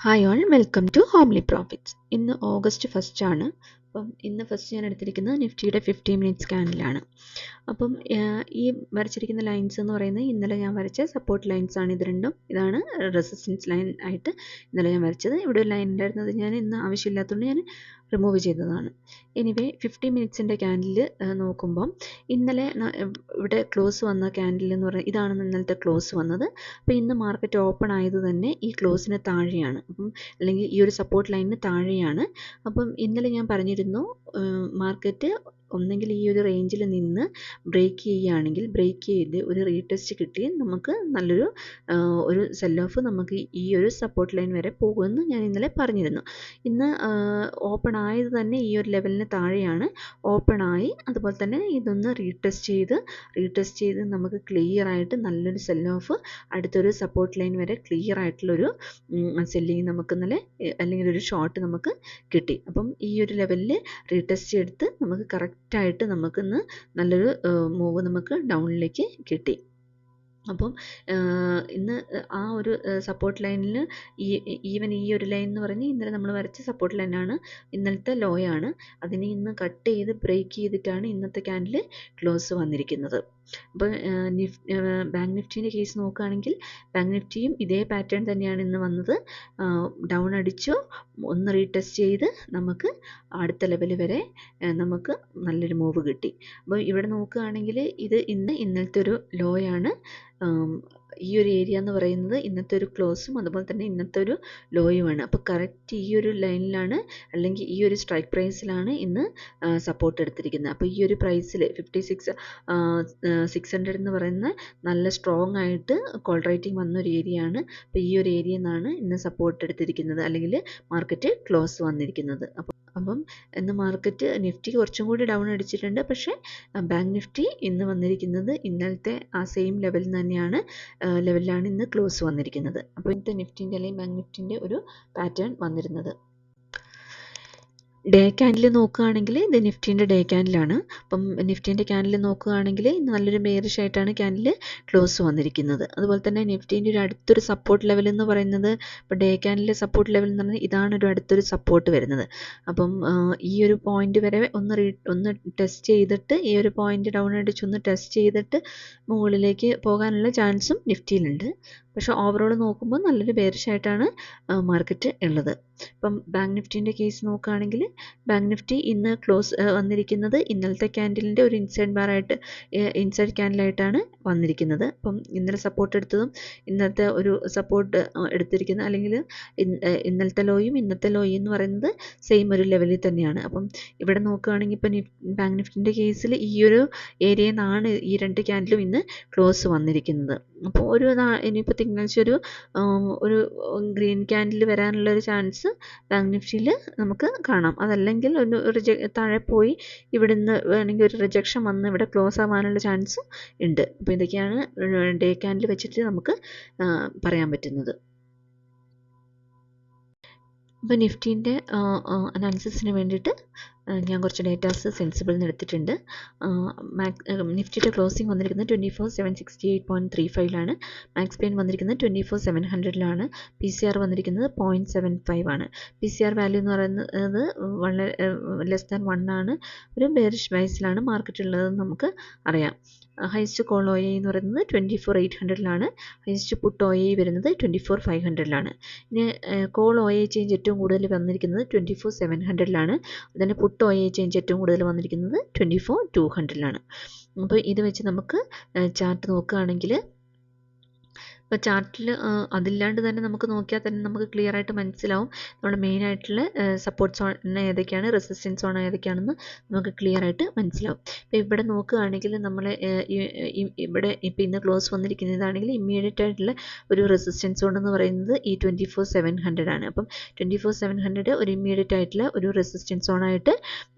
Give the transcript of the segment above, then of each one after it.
Hi all, welcome to homely profits. ഇന്ന് August 1 ആണ്. അപ്പം ഇന്ന് ഫസ്റ്റ് ഞാൻ എടുത്തിരിക്കുന്നത് നിഫ്റ്റിയുടെ 50 മിനിറ്റ്സ് സ്കാനിലാണ്. അപ്പം ഈ വരച്ചിരിക്കുന്ന ലൈൻസ് എന്ന് പറയുന്നത് ഇന്നലെ ഞാൻ വരച്ച സപ്പോർട്ട് ലൈൻസ് ആണ്. ഇത് രണ്ടും ഇതാണ് റെസിസ്റ്റൻസ് ലൈൻ ആയിട്ട് ഇന്നലെ ഞാൻ വരച്ചത്. ഇവിടെ ഒരു ലൈൻ ഉണ്ടായിരുന്നത് ഞാൻ ഇന്ന് ആവശ്യമില്ലാത്തതുകൊണ്ട് ഞാൻ റിമൂവ് ചെയ്തതാണ്. എനിവേ 50 മിനിറ്റ്സിൻ്റെ ക്യാൻഡിൽ നോക്കുമ്പം ഇന്നലെ ഇവിടെ ക്ലോസ് വന്ന ക്യാൻഡിൽ എന്ന് പറയുന്നത് ഇതാണ് ഇന്നലത്തെ ക്ലോസ് വന്നത്. അപ്പോൾ ഇന്ന് മാർക്കറ്റ് ഓപ്പൺ ആയത് തന്നെ ഈ ക്ലോസിന് താഴെയാണ്, അപ്പം അല്ലെങ്കിൽ ഈ ഒരു സപ്പോർട്ട് ലൈനിന് താഴെയാണ്. അപ്പം ഇന്നലെ ഞാൻ പറഞ്ഞിരുന്നു മാർക്കറ്റ് ഒന്നെങ്കിൽ ഈ ഒരു റേഞ്ചിൽ നിന്ന് ബ്രേക്ക് ചെയ്യുകയാണെങ്കിൽ ബ്രേക്ക് ചെയ്ത് ഒരു റീടെസ്റ്റ് കിട്ടി നമുക്ക് നല്ലൊരു ഒരു സെൽ ഓഫ് നമുക്ക് ഈ ഒരു സപ്പോർട്ട് ലൈൻ വരെ പോകുമെന്ന് ഞാൻ ഇന്നലെ പറഞ്ഞിരുന്നു. ഇന്ന് ഓപ്പൺ ആയത് തന്നെ ഈ ഒരു ലെവലിന് താഴെയാണ് ഓപ്പൺ ആയി. അതുപോലെ തന്നെ ഇതൊന്ന് റീടെസ്റ്റ് ചെയ്ത് നമുക്ക് ക്ലിയർ ആയിട്ട് നല്ലൊരു സെൽ ഓഫ് അടുത്തൊരു സപ്പോർട്ട് ലൈൻ വരെ ക്ലിയർ ആയിട്ടുള്ളൊരു സെല്ലിങ് നമുക്ക് ഇന്നലെ അല്ലെങ്കിൽ ഒരു ഷോർട്ട് നമുക്ക് കിട്ടി. അപ്പം ഈ ഒരു ലെവലിൽ റീടെസ്റ്റ് എടുത്ത് നമുക്ക് കറക്റ്റായിട്ട് നമുക്കിന്ന് നല്ലൊരു മൂവ് നമുക്ക് ഡൗണിലേക്ക് കിട്ടി. അപ്പം ഇന്ന് ആ ഒരു സപ്പോർട്ട് ലൈനിൽ ഈവൻ ഈ ഒരു ലൈൻ എന്ന് പറഞ്ഞാൽ ഇന്നലെ നമ്മൾ വരച്ച സപ്പോർട്ട് ലൈനാണ്, ഇന്നലത്തെ ലോ ആണ്. അതിനെ ഇന്ന് കട്ട് ചെയ്ത് ബ്രേക്ക് ചെയ്തിട്ടാണ് ഇന്നത്തെ ക്യാൻഡിൽ ക്ലോസ് വന്നിരിക്കുന്നത്. അപ്പോൾ ബാങ്ക് നിഫ്റ്റീൻ്റെ കേസ് നോക്കുകയാണെങ്കിൽ ബാങ്ക് നിഫ്റ്റിയും ഇതേ പാറ്റേൺ തന്നെയാണ് ഇന്ന് വന്നത്. ഡൗൺ അടിച്ചു, ഒന്ന് റീടെസ്റ്റ് ചെയ്ത് നമുക്ക് അടുത്ത ലെവൽ വരെ നമുക്ക് നല്ലൊരു മൂവ് കിട്ടി. അപ്പോൾ ഇവിടെ നോക്കുകയാണെങ്കിൽ ഇത് ഇന്നലത്തെ ഒരു ലോ ആണ്. ഈ ഒരു ഏരിയ എന്ന് പറയുന്നത് ഇന്നത്തെ ഒരു ക്ലോസും അതുപോലെ തന്നെ ഇന്നത്തെ ഒരു ലോയുമാണ്. അപ്പോൾ കറക്റ്റ് ഈ ഒരു ലൈനിലാണ് അല്ലെങ്കിൽ ഈ ഒരു സ്ട്രൈക്ക് പ്രൈസിലാണ് ഇന്ന് സപ്പോർട്ട് എടുത്തിരിക്കുന്നത്. അപ്പോൾ ഈ ഒരു പ്രൈസിൽ 56,600 എന്ന് പറയുന്ന നല്ല സ്ട്രോങ് ആയിട്ട് കോൾ റേറ്റിംഗ് വന്നൊരു ഏരിയ ആണ്. അപ്പോൾ ഈ ഒരു ഏരിയയിൽ നിന്നാണ് ഇന്ന് സപ്പോർട്ട് എടുത്തിരിക്കുന്നത് അല്ലെങ്കിൽ മാർക്കറ്റ് ക്ലോസ് വന്നിരിക്കുന്നത്. അപ്പം ഇന്ന് മാർക്കറ്റ് നിഫ്റ്റി കുറച്ചും കൂടി ഡൗൺ അടിച്ചിട്ടുണ്ട്. പക്ഷേ ബാങ്ക് നിഫ്റ്റി ഇന്ന് വന്നിരിക്കുന്നത് ഇന്നലത്തെ ആ സെയിം ലെവലിലാണ് ഇന്ന് ക്ലോസ് വന്നിരിക്കുന്നത്. അപ്പോൾ ഇന്നത്തെ നിഫ്റ്റിൻ്റെ അല്ലെങ്കിൽ ബാങ്ക് നിഫ്റ്റിൻ്റെ ഒരു പാറ്റേൺ വന്നിരുന്നത്. ഡേ ക്യാൻഡിൽ നോക്കുകയാണെങ്കിൽ ഇത് നിഫ്റ്റീൻ്റെ ഡേ ക്യാൻഡിലാണ്. അപ്പം നിഫ്റ്റീൻ്റെ ക്യാൻഡിൽ നോക്കുകയാണെങ്കിൽ നല്ലൊരു ബെയറിഷ് ആയിട്ടാണ് ക്യാൻഡിൽ ക്ലോസ് വന്നിരിക്കുന്നത്. അതുപോലെ തന്നെ നിഫ്റ്റീൻ്റെ ഒരു അടുത്തൊരു സപ്പോർട്ട് ലെവൽ എന്ന് പറയുന്നത് ഇപ്പോൾ ഡേ ക്യാൻഡിലെ സപ്പോർട്ട് ലെവൽ എന്ന് പറഞ്ഞാൽ ഇതാണ് ഒരു അടുത്തൊരു സപ്പോർട്ട് വരുന്നത്. അപ്പം ഈ ഒരു പോയിന്റ് വരെ ഒന്ന് ടെസ്റ്റ് ചെയ്തിട്ട് ഈ ഒരു പോയിന്റ് ഡൗൺ അടിച്ചൊന്ന് ടെസ്റ്റ് ചെയ്തിട്ട് മുകളിലേക്ക് പോകാനുള്ള ചാൻസും നിഫ്റ്റിയിലുണ്ട്. പക്ഷേ ഓവറോൾ നോക്കുമ്പോൾ നല്ലൊരു ബെയറിഷ് ആയിട്ടാണ് മാർക്കറ്റ് ഉള്ളത്. ഇപ്പം ബാങ്ക് നിഫ്റ്റീൻ്റെ കേസ് നോക്കുകയാണെങ്കിൽ ബാങ്ക് നിഫ്റ്റി ഇന്ന് ക്ലോസ് വന്നിരിക്കുന്നത് ഇന്നലത്തെ ക്യാൻഡിലിൻ്റെ ഒരു ഇൻസൈഡ് ക്യാൻഡിലായിട്ടാണ് വന്നിരിക്കുന്നത്. അപ്പം ഇന്നലെ സപ്പോർട്ട് എടുത്തതും ഇന്നത്തെ ഒരു സപ്പോർട്ട് എടുത്തിരിക്കുന്ന അല്ലെങ്കിൽ ഇന്നലത്തെ ലോയും ഇന്നത്തെ ലോയും എന്ന് പറയുന്നത് സെയിം ഒരു ലെവലിൽ തന്നെയാണ്. അപ്പം ഇവിടെ നോക്കുകയാണെങ്കിൽ ഇപ്പം ബാങ്ക് നിഫ്റ്റിൻ്റെ കേസിൽ ഈ ഒരു ഏരിയയിൽ നിന്നാണ് ഈ രണ്ട് ക്യാൻഡിലും ഇന്ന് ക്ലോസ് വന്നിരിക്കുന്നത്. അപ്പോൾ ഇനിയിപ്പോൾ തിങ്കളാഴ്ച ഒരു ഗ്രീൻ ക്യാൻഡിൽ വരാനുള്ളൊരു ചാൻസ് ബാങ്ക് നിഫ്റ്റിയിൽ നമുക്ക് കാണാം. അതല്ലെങ്കിൽ ഒരു താഴെ പോയി ഇവിടുന്ന് വേണമെങ്കിൽ ഒരു റിജക്ഷൻ വന്ന് ഇവിടെ ക്ലോസ് ആവാനുള്ള ചാൻസ് ഉണ്ട്. അപ്പോൾ ഇതൊക്കെയാണ് ഡേ ക്യാൻഡിൽ വെച്ചിട്ട് നമുക്ക് പറയാൻ പറ്റുന്നത്. ഇപ്പോൾ നിഫ്റ്റീൻ്റെ അനാലിസിസിന് വേണ്ടിയിട്ട് ഞാൻ കുറച്ച് ഡേറ്റാസ് സെൻസിബിളിൽ നിന്ന് എടുത്തിട്ടുണ്ട്. നിഫ്റ്റിയുടെ ക്ലോസിംഗ് വന്നിരിക്കുന്നത് 24,768.35 മാക്സ് പെയിൻ വന്നിരിക്കുന്നത് 24,700 PCR വന്നിരിക്കുന്നത് 0.75 ആണ്. PCR വാല്യൂ എന്ന് പറയുന്നത് വളരെ ലെസ് ദാൻ 1 ആണ്. ഒരു ബെയറിഷ് പ്രൈസിലാണ് മാർക്കറ്റ് ഉള്ളതെന്ന് നമുക്ക് അറിയാം. ഹൈസ്റ്റ് കോൾ OI എന്ന് പറയുന്നത് 24,800 ഹൈസ്റ്റ് പുട്ട് OI വരുന്നത് 24,500 ഇനി കോൾ OI ചേഞ്ച് ഏറ്റവും കൂടുതൽ വന്നിരിക്കുന്നത് 24,700 അതിന് പുട്ട് OI ചേഞ്ച് ഏറ്റവും കൂടുതൽ വന്നിരിക്കുന്നത് 24,200 അപ്പോൾ ഇത് വെച്ച് നമുക്ക് ചാർട്ട് നോക്കുകയാണെങ്കിൽ ഇപ്പോൾ ചാർട്ടിൽ അതില്ലാണ്ട് തന്നെ നമുക്ക് നോക്കിയാൽ തന്നെ നമുക്ക് ക്ലിയർ ആയിട്ട് മനസ്സിലാവും നമ്മുടെ മെയിനായിട്ടുള്ള സപ്പോർട്ട് സോൺ ഏതൊക്കെയാണ്, റെസിസ്റ്റൻസ് സോൺ ഏതൊക്കെയാണെന്ന് നമുക്ക് ക്ലിയർ ആയിട്ട് മനസ്സിലാവും. ഇപ്പോൾ ഇവിടെ നോക്കുകയാണെങ്കിൽ നമ്മൾ ഇവിടെ ഇപ്പോൾ ഇന്ന് ക്ലോസ് വന്നിരിക്കുന്നതാണെങ്കിൽ ഇമ്മീഡിയറ്റ് ആയിട്ടുള്ള ഒരു റെസിസ്റ്റൻസ് സോൺ എന്ന് പറയുന്നത് ഈ 24,700 ആണ്. അപ്പം 24,700 ഒരു ഇമ്മീഡിയറ്റ് ആയിട്ടുള്ള ഒരു റെസിസ്റ്റൻസ് സോണായിട്ട്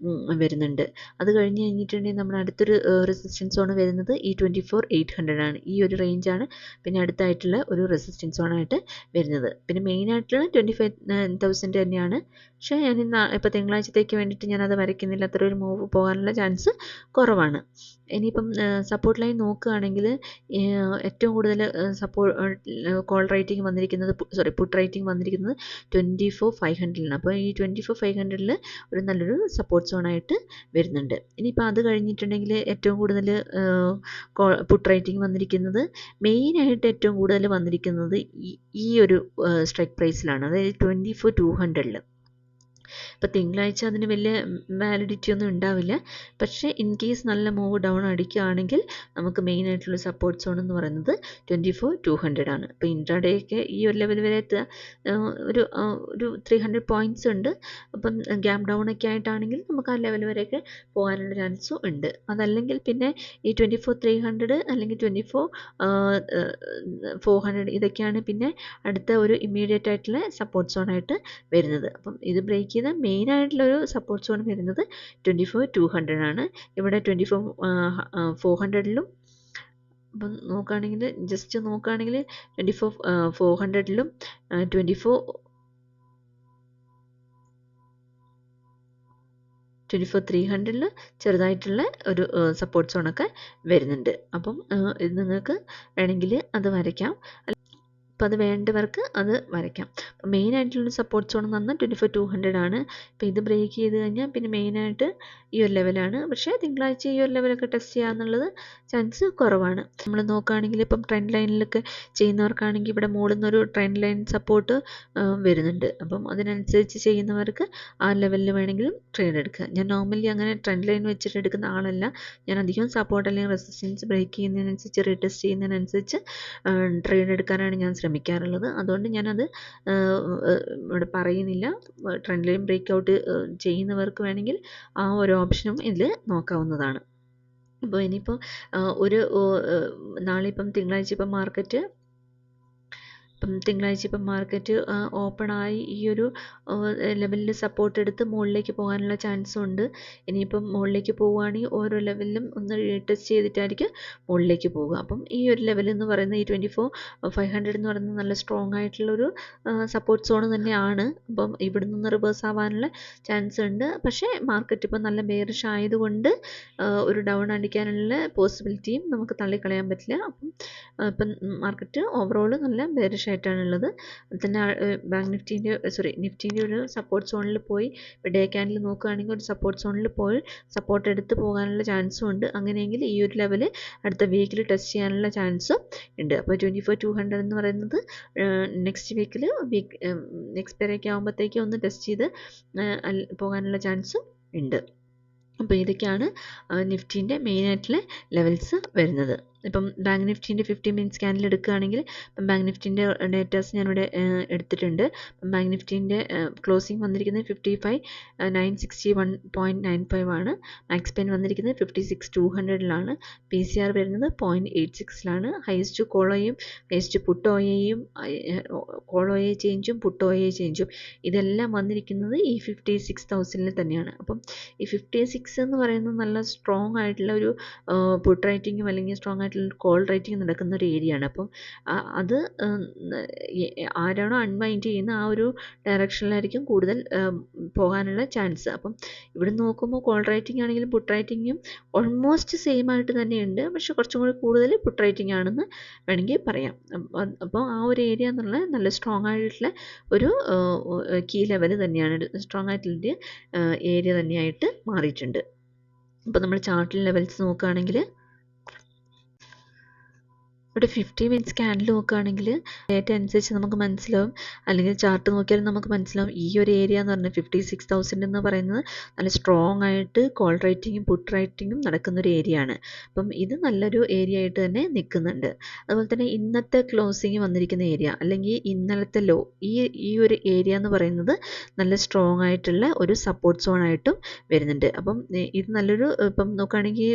വരുന്നുണ്ട്. അത് കഴിഞ്ഞ് കഴിഞ്ഞിട്ടുണ്ടെങ്കിൽ നമ്മുടെ അടുത്തൊരു റെസിസ്റ്റൻസ് സോൺ വരുന്നത് ഈ 24,800 ആണ്. ഈ ഒരു റേഞ്ചാണ് പിന്നെ അടുത്തായിട്ടുള്ള ഒരു റെസിസ്റ്റൻസ് സോണായിട്ട് വരുന്നത്. പിന്നെ മെയിനായിട്ടുള്ള 25,000 തന്നെയാണ്. പക്ഷേ ഞാൻ ഇപ്പോൾ തിങ്കളാഴ്ചത്തേക്ക് വേണ്ടിയിട്ട് ഞാനത് വരയ്ക്കുന്നില്ല. അത്ര ഒരു മൂവ് പോകാനുള്ള ചാൻസ് കുറവാണ്. ഇനിയിപ്പം സപ്പോർട്ട് ലൈൻ നോക്കുകയാണെങ്കിൽ ഏറ്റവും കൂടുതൽ കോൾ റേറ്റിംഗ് വന്നിരിക്കുന്നത് പുട്ട് റേറ്റിംഗ് വന്നിരിക്കുന്നത് 24,500 അപ്പോൾ ഈ 24,500 ഒരു നല്ലൊരു സപ്പോർട്ട് സോണായിട്ട് വരുന്നുണ്ട്. ഇനിയിപ്പോൾ അത് കഴിഞ്ഞിട്ടുണ്ടെങ്കിൽ ഏറ്റവും കൂടുതൽ പുട്ട് റേറ്റിംഗ് വന്നിരിക്കുന്നത് മെയിനായിട്ട് ഏറ്റവും കൂടുതൽ വന്നിരിക്കുന്നത് ഈ ഒരു സ്ട്രൈക്ക് പ്രൈസിലാണ്, അതായത് 24,200. ഇപ്പോൾ തിങ്കളാഴ്ച അതിന് വലിയ വാലിഡിറ്റി ഒന്നും ഉണ്ടാവില്ല. പക്ഷേ ഇൻ കേസ് നല്ല മൂവ് ഡൗൺ അടിക്കുകയാണെങ്കിൽ നമുക്ക് മെയിൻ ആയിട്ടുള്ള സപ്പോർട്ട് സോൺ എന്ന് പറയുന്നത് 24,200 ആണ്. ഇപ്പോൾ ഇൻട്രാഡേക്ക് ഈ ഒരു ലെവൽ വരെ എത്തുക ഒരു 300 പോയിൻറ്റ്സ് ഉണ്ട്. അപ്പം ഗ്യാപ് ഡൗൺ ഒക്കെ ആയിട്ടാണെങ്കിൽ നമുക്ക് ആ ലെവൽ വരെയൊക്കെ പോകാനുള്ള ചാൻസും ഉണ്ട്. അതല്ലെങ്കിൽ പിന്നെ ഈ 24,300 അല്ലെങ്കിൽ 24,400 ഇതൊക്കെയാണ് പിന്നെ അടുത്ത ഒരു ഇമ്മീഡിയറ്റ് ആയിട്ടുള്ള സപ്പോർട്ട് സോണായിട്ട് വരുന്നത്. അപ്പം ഇത് ബ്രേക്ക് ചെയ്ത മെയിൻ ആയിട്ടുള്ളൊരു സപ്പോർട്ട് സോൺ വരുന്നത് 24,200 ആണ്. ഇവിടെ 24,400 അപ്പം നോക്കുകയാണെങ്കിൽ ജസ്റ്റ് നോക്കുകയാണെങ്കിൽ 24,400 24,300 ചെറുതായിട്ടുള്ള ഒരു സപ്പോർട്ട് സോണൊക്കെ വരുന്നുണ്ട്. അപ്പം ഇത് നിങ്ങൾക്ക് വേണമെങ്കിൽ അത് വരയ്ക്കാം. അപ്പോൾ അത് വേണ്ടവർക്ക് അത് വരയ്ക്കാം. അപ്പോൾ മെയിനായിട്ടുള്ള സപ്പോർട്ട് സോൺ എന്ന് പറഞ്ഞാൽ 24,200 ആണ്. അപ്പോൾ ഇത് ബ്രേക്ക് ചെയ്ത് കഴിഞ്ഞാൽ പിന്നെ മെയിനായിട്ട് ഈ ഒരു ലെവലാണ്. പക്ഷേ തിങ്കളാഴ്ച ഈ ഒരു ലെവലൊക്കെ ടെസ്റ്റ് ചെയ്യാന്നുള്ളത് ചാൻസ് കുറവാണ്. നമ്മൾ നോക്കുകയാണെങ്കിൽ ഇപ്പം ട്രെൻഡ് ലൈനിലൊക്കെ ചെയ്യുന്നവർക്കാണെങ്കിൽ ഇവിടെ മുകളിൽ നിന്നൊരു ട്രെൻഡ് ലൈൻ സപ്പോർട്ട് വരുന്നുണ്ട്. അപ്പം അതിനനുസരിച്ച് ചെയ്യുന്നവർക്ക് ആ ലെവലിൽ വേണമെങ്കിലും ട്രേഡ് എടുക്കുക. ഞാൻ നോർമലി അങ്ങനെ ട്രെൻഡ് ലൈൻ വെച്ചിട്ട് എടുക്കുന്ന ആളല്ല. ഞാൻ അധികം സപ്പോർട്ട് അല്ലെങ്കിൽ റെസിസ്റ്റൻസ് ബ്രേക്ക് ചെയ്യുന്നതിനനുസരിച്ച് റീടെസ്റ്റ് ചെയ്യുന്നതിനനുസരിച്ച് ട്രേഡ് എടുക്കാനാണ് ഞാൻ ശ്രമിക്കാറുള്ളത്. അതുകൊണ്ട് ഞാനത് ഇവിടെ പറയുന്നില്ല. ട്രെൻഡ് ലൈൻ ബ്രേക്ക് ഔട്ട് ചെയ്യുന്നവർക്ക് വേണമെങ്കിൽ ആ ഒരു ഓപ്ഷനും ഇതിൽ നോക്കാവുന്നതാണ്. അപ്പോൾ ഇനിയിപ്പോൾ നാളെ ഇപ്പം തിങ്കളാഴ്ച ഇപ്പം മാർക്കറ്റ് ഓപ്പണായി ഈ ഒരു ലെവലിൽ സപ്പോർട്ട് എടുത്ത് മുകളിലേക്ക് പോകാനുള്ള ചാൻസും ഉണ്ട്. ഇനിയിപ്പം മുകളിലേക്ക് പോവുകയാണെങ്കിൽ ഓരോ ലെവലിലും ഒന്ന് റീടെസ്റ്റ് ചെയ്തിട്ടായിരിക്കും മുകളിലേക്ക് പോവുക. അപ്പം ഈ ഒരു ലെവൽ എന്ന് പറയുന്നത് ഈ 24,500 എന്ന് പറയുന്നത് നല്ല സ്ട്രോങ് ആയിട്ടുള്ളൊരു സപ്പോർട്ട് സോൺ തന്നെയാണ്. അപ്പം ഇവിടെ നിന്ന് റിവേഴ്സ് ആവാനുള്ള ചാൻസ് ഉണ്ട്. പക്ഷേ മാർക്കറ്റ് ഇപ്പം നല്ല ബെയറിഷ് ആയതുകൊണ്ട് ഒരു ഡൗൺ അടിക്കാനുള്ള പോസിബിലിറ്റിയും നമുക്ക് തള്ളിക്കളയാൻ പറ്റില്ല. അപ്പം മാർക്കറ്റ് ഓവറോൾ നല്ല ബെയറിഷ് ആയിട്ടാണുള്ളത്. അതുതന്നെ ബാങ്ക് നിഫ്റ്റീൻ്റെ ഒരു സപ്പോർട്ട് സോണിൽ പോയി ഡേ ക്യാൻഡിൽ നോക്കുകയാണെങ്കിൽ ഒരു സപ്പോർട്ട് സോണിൽ പോയി സപ്പോർട്ട് എടുത്ത് പോകാനുള്ള ചാൻസും ഉണ്ട്. അങ്ങനെയെങ്കിൽ ഈ ഒരു ലെവൽ അടുത്ത വീക്കിൽ ടെസ്റ്റ് ചെയ്യാനുള്ള ചാൻസും ഉണ്ട്. അപ്പോൾ 24,200 എന്ന് പറയുന്നത് നെക്സ്റ്റ് വീക്കിൽ എക്സ്പയറി ഒക്കെ ആകുമ്പോഴത്തേക്കും ഒന്ന് ടെസ്റ്റ് ചെയ്ത് പോകാനുള്ള ചാൻസും ഉണ്ട്. അപ്പോൾ ഇതൊക്കെയാണ് നിഫ്റ്റീൻ്റെ മെയിനായിട്ടുള്ള ലെവൽസ് വരുന്നത്. ഇപ്പം ബാങ്ക് നിഫ്റ്റീൻ്റെ 50 മിനിറ്റ്സ് ക്യാൻഡിൽ എടുക്കുകയാണെങ്കിൽ ഇപ്പം ബാങ്ക് നിഫ്റ്റീൻ്റെ ഡേറ്റാസ് ഞാനിവിടെ എടുത്തിട്ടുണ്ട്. അപ്പം ബാങ്ക് നിഫ്റ്റീൻ്റെ ക്ലോസിംഗ് വന്നിരിക്കുന്നത് 55,961.95 ആണ്. മാക്സ് പെയിൻ വന്നിരിക്കുന്നത് 56,200 PCR വരുന്നത് 0.86 ഹൈസ്റ്റ് കോളോയും ഹൈസ്റ്റ് പുട്ടോയും കോളോയെ ചേഞ്ചും പുട്ടോയെ ചേഞ്ചും ഇതെല്ലാം വന്നിരിക്കുന്നത് ഈ 56,000 തന്നെയാണ്. അപ്പം ഈ 56 എന്ന് പറയുന്നത് നല്ല സ്ട്രോങ് ആയിട്ടുള്ള ഒരു പുട്ട് റേറ്റിങ്ങും അല്ലെങ്കിൽ സ്ട്രോങ് ആയിട്ടുള്ള കോൾ റേറ്റിംഗ് നടക്കുന്ന ഒരു ഏരിയ ആണ്. അപ്പം അത് ആരാണോ അൺവൈൻഡ് ചെയ്യുന്ന ആ ഒരു ഡയറക്ഷനിലായിരിക്കും കൂടുതൽ പോകാനുള്ള ചാൻസ്. അപ്പം ഇവിടെ നോക്കുമ്പോൾ കോൾ റേറ്റിംഗ് ആണെങ്കിലും പുട്ട് റേറ്റിങ്ങും ഓൾമോസ്റ്റ് സെയിം ആയിട്ട് തന്നെയുണ്ട്. പക്ഷെ കുറച്ചും കൂടി കൂടുതൽ പുട്ട് റേറ്റിംഗ് ആണെന്ന് വേണമെങ്കിൽ പറയാം. അപ്പോൾ ആ ഒരു ഏരിയ എന്നുള്ള നല്ല സ്ട്രോങ് ആയിട്ടുള്ള ഒരു കീ ലെവൽ തന്നെയാണ്, സ്ട്രോങ് ആയിട്ടുള്ള ഏരിയ തന്നെയായിട്ട് മാറിയിട്ടുണ്ട്. അപ്പോൾ നമ്മൾ ചാർട്ടിൽ ലെവൽസ് നോക്കുകയാണെങ്കിൽ ഇവിടെ 50 മിനിറ്റ്സ് ക്യാൻഡിൽ നോക്കുകയാണെങ്കിൽ ഡേറ്റ അനുസരിച്ച് നമുക്ക് മനസ്സിലാവും, അല്ലെങ്കിൽ ചാർട്ട് നോക്കിയാലും നമുക്ക് മനസ്സിലാവും ഈ ഒരു ഏരിയ എന്ന് പറഞ്ഞാൽ 56,000 എന്ന് പറയുന്നത് നല്ല സ്ട്രോങ് ആയിട്ട് കോൾ റേറ്റിങ്ങും പുട്ട് റേറ്റിങ്ങും നടക്കുന്നൊരു ഏരിയ ആണ്. അപ്പം ഇത് നല്ലൊരു ഏരിയ ആയിട്ട് തന്നെ നിൽക്കുന്നുണ്ട്. അതുപോലെ തന്നെ ഇന്നത്തെ ക്ലോസിങ് വന്നിരിക്കുന്ന ഏരിയ അല്ലെങ്കിൽ ഇന്നലത്തെ ലോ ഈ ഒരു ഏരിയ എന്ന് പറയുന്നത് നല്ല സ്ട്രോങ് ആയിട്ടുള്ള ഒരു സപ്പോർട്ട് സോൺ ആയിട്ടും വരുന്നുണ്ട്. അപ്പം ഇത് നല്ലൊരു ഇപ്പം നോക്കുകയാണെങ്കിൽ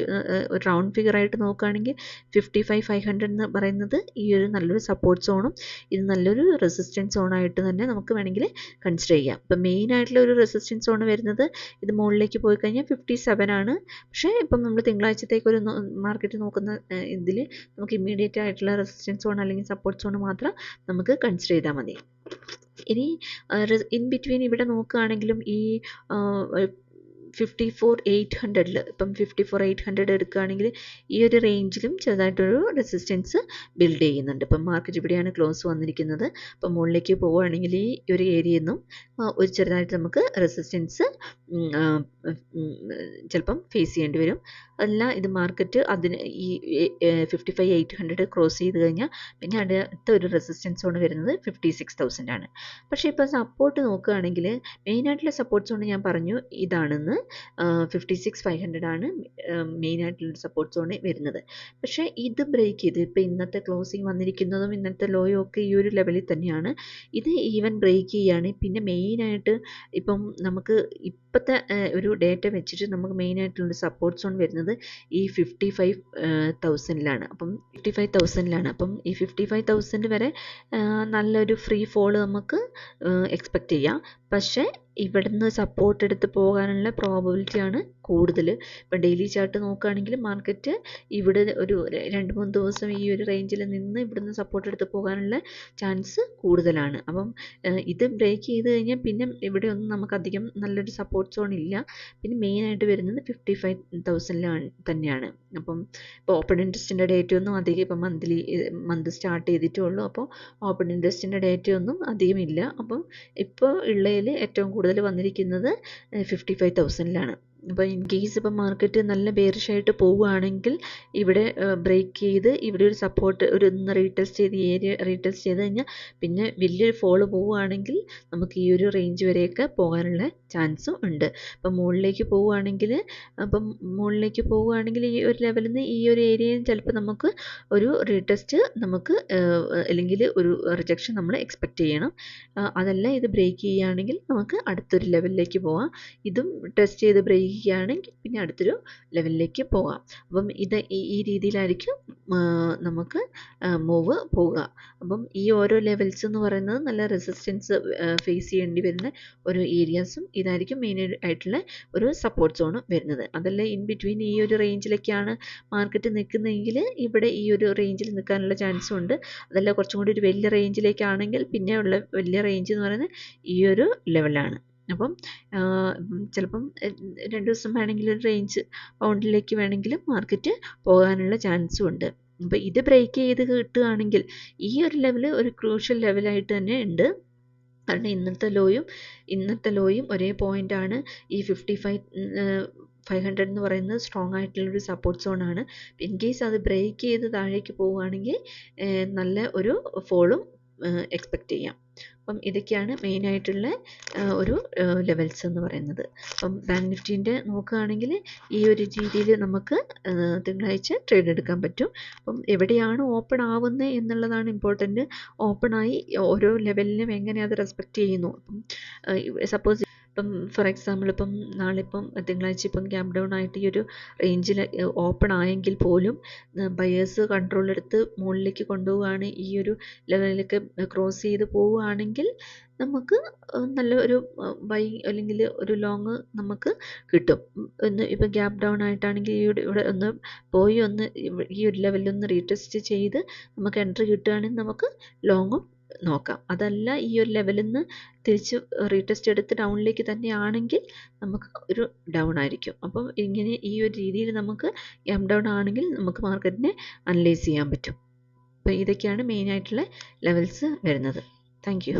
ഒരു റൗണ്ട് ഫിഗർ ആയിട്ട് നോക്കുകയാണെങ്കിൽ 55,500 എന്ന് പറയുന്നത് ഈ ഒരു നല്ലൊരു സപ്പോർട്ട് സോണും ഇത് നല്ലൊരു റെസിസ്റ്റൻസ് സോണായിട്ട് തന്നെ നമുക്ക് വേണമെങ്കിൽ കൺസിഡർ ചെയ്യാം. ഇപ്പം മെയിൻ ആയിട്ടുള്ള ഒരു റെസിസ്റ്റൻസ് സോൺ വരുന്നത് ഇത് മുകളിലേക്ക് പോയി കഴിഞ്ഞാൽ 57 ആണ്. പക്ഷേ ഇപ്പം നമ്മൾ തിങ്കളാഴ്ചത്തേക്ക് ഒരു മാർക്കറ്റ് നോക്കുന്ന ഇതിൽ നമുക്ക് ഇമ്മീഡിയറ്റ് ആയിട്ടുള്ള റെസിസ്റ്റൻസ് സോൺ അല്ലെങ്കിൽ സപ്പോർട്ട് സോൺ മാത്രം നമുക്ക് കൺസിഡർ ചെയ്താൽ മതി. ഇനി ഇൻ ബിറ്റ്വീൻ ഇവിടെ നോക്കുകയാണെങ്കിലും ഈ 54,800 ഇപ്പം 54,800 എടുക്കുകയാണെങ്കിൽ ഈ ഒരു റേഞ്ചിലും ചെറുതായിട്ടൊരു റെസിസ്റ്റൻസ് ബിൽഡ് ചെയ്യുന്നുണ്ട്. ഇപ്പം മാർക്കറ്റ് ഇവിടെയാണ് ക്ലോസ് വന്നിരിക്കുന്നത്. അപ്പം മുകളിലേക്ക് പോവുകയാണെങ്കിൽ ഈ ഒരു ഏരിയയിൽ നിന്നും ഒരു ചെറുതായിട്ട് നമുക്ക് റെസിസ്റ്റൻസ് ചിലപ്പം ഫേസ് ചെയ്യേണ്ടി വരും. അല്ല ഇത് മാർക്കറ്റ് അതിന് ഈ 55,800 ക്രോസ് ചെയ്ത് കഴിഞ്ഞാൽ പിന്നെ അടുത്ത ഒരു റെസിസ്റ്റൻസ് സോൺ വരുന്നത് 56,000 ആണ്. പക്ഷേ ഇപ്പോൾ സപ്പോർട്ട് നോക്കുകയാണെങ്കിൽ മെയിനായിട്ടുള്ള സപ്പോർട്ട് സോൺ ഞാൻ പറഞ്ഞു ഇതാണെന്ന്, 56,500 ആണ് മെയിനായിട്ടുള്ള സപ്പോർട്ട് സോൺ വരുന്നത്. പക്ഷേ ഇത് ബ്രേക്ക് ചെയ്ത് ഇപ്പോൾ ഇന്നത്തെ ക്ലോസിങ് വന്നിരിക്കുന്നതും ഇന്നത്തെ ലോയും ഒക്കെ ഈ ഒരു ലെവലിൽ തന്നെയാണ്. ഇത് ഈവൻ ബ്രേക്ക് ചെയ്യുകയാണ്. പിന്നെ മെയിനായിട്ട് ഇപ്പം നമുക്ക് ഇപ്പോഴത്തെ ഒരു ഡേറ്റ വെച്ചിട്ട് നമുക്ക് മെയിനായിട്ടുള്ള സപ്പോർട്ട് സോൺ വരുന്നത് ഈ 55,000 അപ്പം 55,000 അപ്പം ഈ 55,000 വരെ നല്ലൊരു ഫ്രീ ഫോൾ നമുക്ക് എക്സ്പെക്റ്റ് ചെയ്യാം. പക്ഷേ ഇവിടുന്ന് സപ്പോർട്ട് എടുത്ത് പോകാനുള്ള പ്രോബബിലിറ്റിയാണ് കൂടുതൽ. ഇപ്പോൾ ഡെയിലി ചാർട്ട് നോക്കുകയാണെങ്കിൽ മാർക്കറ്റ് ഇവിടെ ഒരു 2-3 ദിവസം ഈ ഒരു റേഞ്ചിൽ നിന്ന് ഇവിടുന്ന് സപ്പോർട്ട് എടുത്ത് പോകാനുള്ള ചാൻസ് കൂടുതലാണ്. അപ്പം ഇത് ബ്രേക്ക് ചെയ്ത് കഴിഞ്ഞാൽ പിന്നെ ഇവിടെ ഒന്നും നമുക്കധികം നല്ലൊരു സപ്പോർട്ട് സോൺ ഇല്ല. പിന്നെ മെയിനായിട്ട് വരുന്നത് 55,000 തന്നെയാണ്. അപ്പം ഇപ്പോൾ ഓപ്പൺ ഇൻട്രസ്റ്റിൻ്റെ ഡേറ്റ ഒന്നും അധികം ഇപ്പം മന്ത് സ്റ്റാർട്ട് ചെയ്തിട്ടേ ഉള്ളൂ. അപ്പോൾ ഓപ്പൺ ഇൻട്രസ്റ്റിൻ്റെ ഡേറ്റ ഒന്നും അധികം ഇല്ല. അപ്പം ഇപ്പോൾ ഉള്ളതിൽ ഏറ്റവും കൂടുതൽ വന്നിരിക്കുന്നത് 55,000 അപ്പോൾ ഇൻ കേസ് ഇപ്പം മാർക്കറ്റ് നല്ല ബെയറിഷായിട്ട് പോവുകയാണെങ്കിൽ ഇവിടെ ബ്രേക്ക് ചെയ്ത് ഇവിടെ ഒരു സപ്പോർട്ട് ഒന്ന് റീടെസ്റ്റ് ചെയ്ത് ഏരിയ റീടെസ്റ്റ് ചെയ്ത് കഴിഞ്ഞാൽ പിന്നെ വലിയൊരു ഫോള് പോവുകയാണെങ്കിൽ നമുക്ക് ഈ ഒരു റേഞ്ച് വരെയൊക്കെ പോകാനുള്ള ചാൻസും ഉണ്ട്. അപ്പം മുകളിലേക്ക് പോവുകയാണെങ്കിൽ ഈ ഒരു ലെവലിൽ നിന്ന് ഈ ഒരു ഏരിയയിൽ ചിലപ്പോൾ നമുക്ക് ഒരു റീടെസ്റ്റ് നമുക്ക് അല്ലെങ്കിൽ ഒരു റിജക്ഷൻ നമ്മൾ എക്സ്പെക്റ്റ് ചെയ്യണം. അതല്ല ഇത് ബ്രേക്ക് ചെയ്യുകയാണെങ്കിൽ നമുക്ക് അടുത്തൊരു ലെവലിലേക്ക് പോകാം. ഇതും ടെസ്റ്റ് ചെയ്ത് ബ്രേക്ക് ചെയ്യുകയാണെങ്കിൽ പിന്നെ അടുത്തൊരു ലെവലിലേക്ക് പോകാം. അപ്പം ഇത് ഈ രീതിയിലായിരിക്കും നമുക്ക് മൂവ് പോവുക. അപ്പം ഈ ഓരോ ലെവൽസ് എന്ന് പറയുന്നത് നല്ല റെസിസ്റ്റൻസ് ഫേസ് ചെയ്യേണ്ടി വരുന്ന ഒരു ഏരിയാസും ഇതായിരിക്കും മെയിൻ ആയിട്ടുള്ള ഒരു സപ്പോർട്ട് സോണും വരുന്നത്. അതല്ല ഇൻ ബിറ്റ്വീൻ ഈ ഒരു റേഞ്ചിലൊക്കെയാണ് മാർക്കറ്റ് നിൽക്കുന്നതെങ്കിൽ ഇവിടെ ഈ ഒരു റേഞ്ചിൽ നിൽക്കാനുള്ള ചാൻസും ഉണ്ട്. അതല്ല കുറച്ചും കൂടി ഒരു വലിയ റേഞ്ചിലേക്കാണെങ്കിൽ പിന്നെ ഉള്ള വലിയ റേഞ്ച് എന്ന് പറയുന്നത് ഈ ഒരു ലെവലാണ്. അപ്പം ചിലപ്പം 2 ദിവസം വേണമെങ്കിൽ ഒരു റേഞ്ച് ബൗണ്ടിലേക്ക് വേണമെങ്കിലും മാർക്കറ്റ് പോകാനുള്ള ചാൻസും ഉണ്ട്. അപ്പോൾ ഇത് ബ്രേക്ക് ചെയ്ത് കിട്ടുകയാണെങ്കിൽ ഈ ഒരു ലെവൽ ഒരു ക്രൂഷ്യൽ ലെവലായിട്ട് തന്നെ ഉണ്ട്. കാരണം ഇന്നത്തെ ലോയും ഒരേ പോയിൻ്റാണ്. ഈ 55,500 എന്ന് പറയുന്നത് സ്ട്രോങ് ആയിട്ടുള്ളൊരു സപ്പോർട്ട് സോണാണ്. ഇൻ കേസ് അത് ബ്രേക്ക് ചെയ്ത് താഴേക്ക് പോവുകയാണെങ്കിൽ നല്ല ഒരു ഫോളും എക്സ്പെക്റ്റ് ചെയ്യാം. അപ്പം ഇതൊക്കെയാണ് മെയിനായിട്ടുള്ള ഒരു ലെവൽസ് എന്ന് പറയുന്നത്. അപ്പം ബാങ്ക് നിഫ്റ്റീൻ്റെ നോക്കുകയാണെങ്കിൽ ഈ ഒരു രീതിയിൽ നമുക്ക് തിങ്കളാഴ്ച ട്രേഡ് എടുക്കാൻ പറ്റും. അപ്പം എവിടെയാണ് ഓപ്പൺ ആവുന്നത് എന്നുള്ളതാണ് ഇമ്പോർട്ടൻറ്റ്. ഓപ്പണായി ഓരോ ലെവലിനും എങ്ങനെ അത് റെസ്പെക്റ്റ് ചെയ്യുന്നു. അപ്പം സപ്പോസ് ഇപ്പം ഫോർ എക്സാമ്പിൾ ഇപ്പം നാളെ ഇപ്പം തിങ്കളാഴ്ച ഇപ്പം ഗ്യാപ് ഡൗൺ ആയിട്ട് ഈ ഒരു റേഞ്ചിൽ ഓപ്പൺ ആയെങ്കിൽ പോലും ബയേഴ്സ് കൺട്രോൾ എടുത്ത് മുകളിലേക്ക് കൊണ്ടുപോവുകയാണ്, ഈ ഒരു ലെവലിലേക്ക് ക്രോസ് ചെയ്ത് പോവുകയാണെങ്കിൽ നമുക്ക് നല്ല ഒരു ബൈ അല്ലെങ്കിൽ ഒരു ലോങ് നമുക്ക് കിട്ടും. ഇപ്പം ഗ്യാപ് ഡൗൺ ആയിട്ടാണെങ്കിൽ ഇവിടെ ഒന്ന് പോയി ഈ ഒരു ലെവലിൽ ഒന്ന് റീടെസ്റ്റ് ചെയ്ത് നമുക്ക് എൻട്രി കിട്ടുകയാണെങ്കിൽ നമുക്ക് ലോങ്ങും നോക്കാം. അതല്ല ഈ ഒരു ലെവലിൽ നിന്ന് തിരിച്ച് റീടെസ്റ്റ് എടുത്ത് ഡൗണിലേക്ക് തന്നെയാണെങ്കിൽ നമുക്ക് ഒരു ഡൗൺ ആയിരിക്കും. അപ്പം ഇങ്ങനെ ഈ ഒരു രീതിയിൽ നമുക്ക് ഗ്യാപ് ഡൗൺ ആണെങ്കിൽ നമുക്ക് മാർക്കറ്റിനെ അനലൈസ് ചെയ്യാൻ പറ്റും. അപ്പോൾ ഇതൊക്കെയാണ് മെയിനായിട്ടുള്ള ലെവൽസ് വരുന്നത്. Thank you.